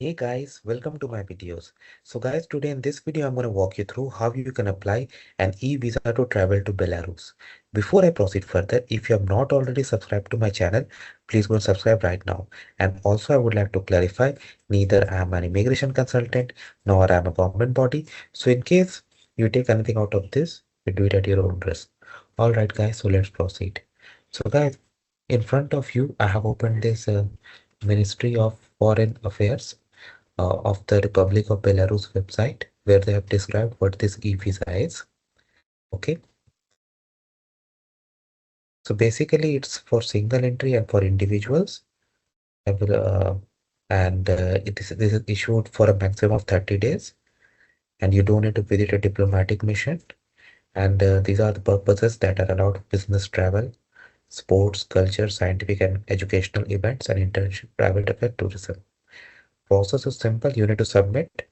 Hey guys, welcome to my videos. So guys, today in this video, I'm going to walk you through how you can apply an e-visa to travel to Belarus. Before I proceed further, if you have not already subscribed to my channel, please go and subscribe right now. And also I would like to clarify, neither I am an immigration consultant, nor I am a government body. So in case you take anything out of this, you do it at your own risk. Alright guys, so let's proceed. So guys, in front of you, I have opened this Ministry of Foreign Affairs of the Republic of Belarus website where they have described what this e-visa is. Okay, so basically it's for single entry and for individuals. And this is issued for a maximum of 30 days and you don't need to visit a diplomatic mission. And these are the purposes that are allowed: business travel, sports, culture, scientific and educational events, and internship, private affairs, tourism. Process is simple. You need to submit,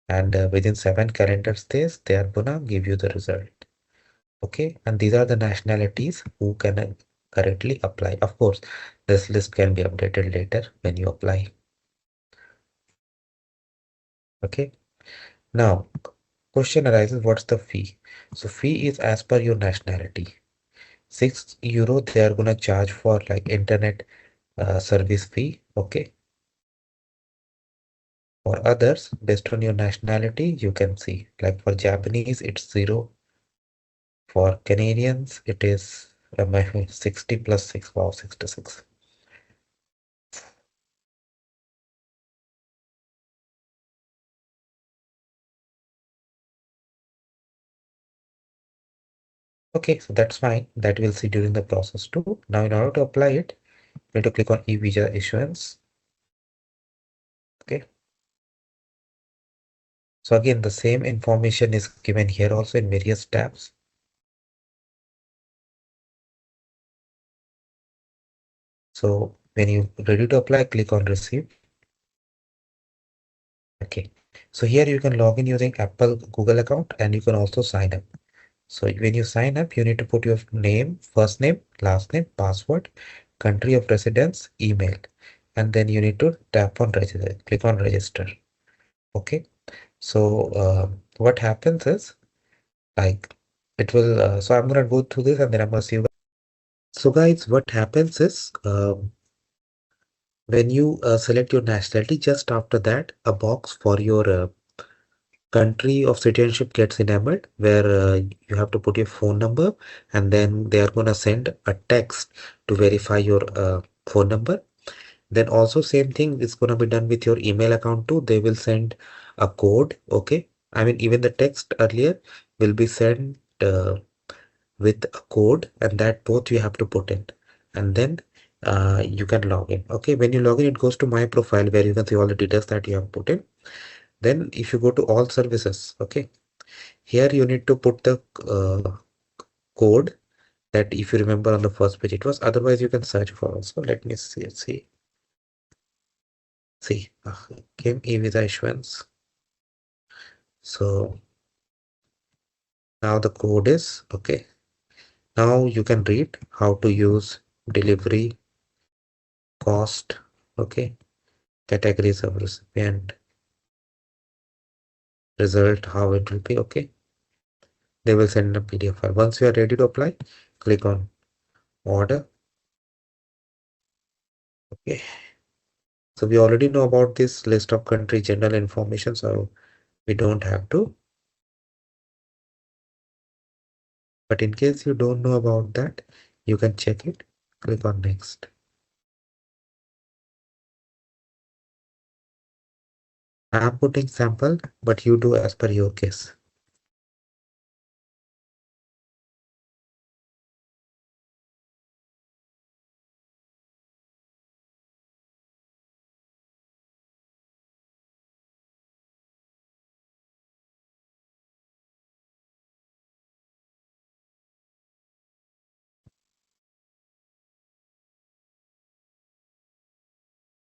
and within 7 calendar days, they are gonna give you the result. Okay, and these are the nationalities who can currently apply. Of course, this list can be updated later when you apply. Okay, now question arises, what's the fee? So fee is as per your nationality. €6 they are gonna charge for like internet service fee. Okay, for others, based on your nationality, you can see like for Japanese it's 0. For Canadians it is 60 plus 6. Wow, 66. Okay, so that's fine. That we'll see during the process too. Now, in order to apply it, you need to click on e-visa issuance. Okay. So again, the same information is given here also in various tabs. So when you ready to apply, click on receive. Okay. So here you can log in using Apple Google account and you can also sign up. So when you sign up, you need to put your name, first name, last name, password, country of residence, email, and then you need to tap on register, click on register. Okay. So what happens is like it will, so I'm gonna go through this and then I'm gonna see you. So guys, what happens is when you select your nationality, just after that, a box for your country of citizenship gets enabled where you have to put your phone number and then they are gonna send a text to verify your phone number. Then also same thing is gonna be done with your email account too. They will send a code. Okay. I mean, even the text earlier will be sent with a code and that both you have to put in and then you can log in. Okay, when you log in, it goes to my profile where you can see all the details that you have put in. Then if you go to all services, okay, here you need to put the code that if you remember on the first page it was, otherwise you can search for also. Let me see came e-visa issuance. So now the code is okay. Now you can read how to use delivery, cost, okay, categories of recipient, result, how it will be. Okay, they will send a PDF file. Once you are ready to apply, click on order. Okay, so we already know about this list of country general information, so we don't have to. But in case you don't know about that, you can check it. Click on next. I am putting sample, but you do as per your case.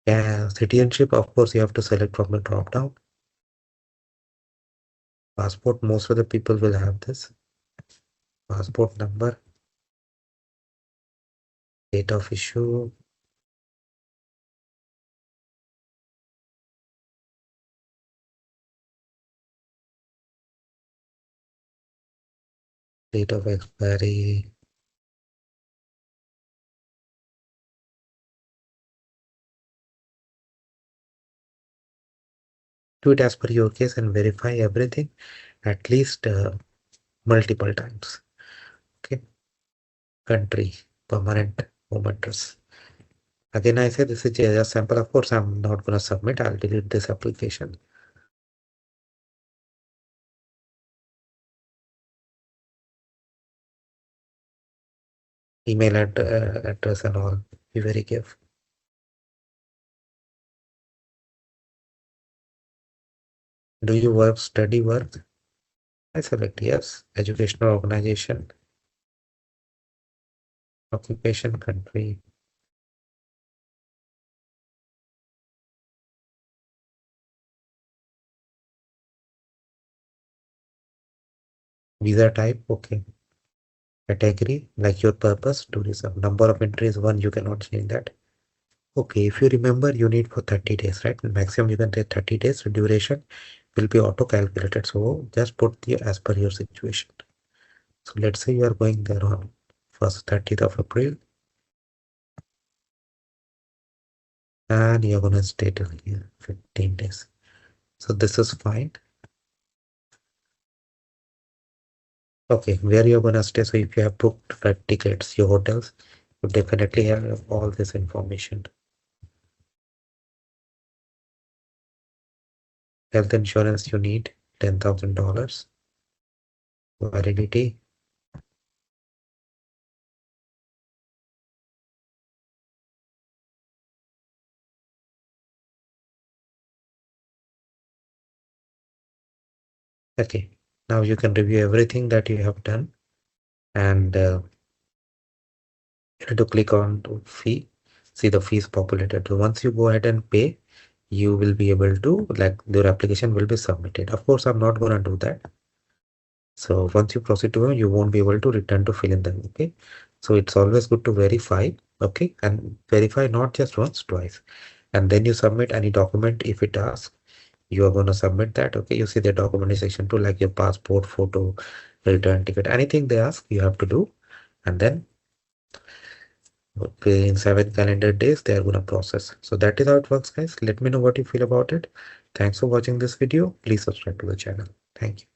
Yeah, citizenship, of course, you have to select from the drop down. Passport, most of the people will have this. Passport number, date of issue, Date of expiry. Do it as per your case and verify everything at least multiple times. Okay. Country, permanent home address. Again, I say this is just sample. Of course, I'm not going to submit. I'll delete this application. Email address and all. Be very careful. Do you work, study, work? I select yes. Educational organization, occupation, country, visa type. Okay. Category, like your purpose, tourism. Number of entries, one, you cannot change that. Okay, if you remember, you need for 30 days, right? Maximum you can take 30 days. Duration will be auto-calculated. So just put the as per your situation. So let's say you are going there on first 30th of April and you're gonna stay till here 15 days. So this is fine. Okay, where you're gonna stay. So if you have booked flight tickets, your hotels, you definitely have all this information. Health insurance you need $10,000. Validity. Okay, now you can review everything that you have done and you need to click on to fee. See the fees populated. So once you go ahead and pay, you will be able to, like, your application will be submitted. Of course, I'm not gonna do that. So once you proceed to, you won't be able to return to fill in them. Okay. So it's always good to verify. Okay. And verify not just once, twice. And then you submit any document if it asks. You are going to submit that. Okay. You see the document section too, like your passport, photo, return ticket, anything they ask, you have to do. And then okay, in 7 calendar days, they are going to process. So that is how it works, guys. Let me know what you feel about it. Thanks for watching this video. Please subscribe to the channel. Thank you.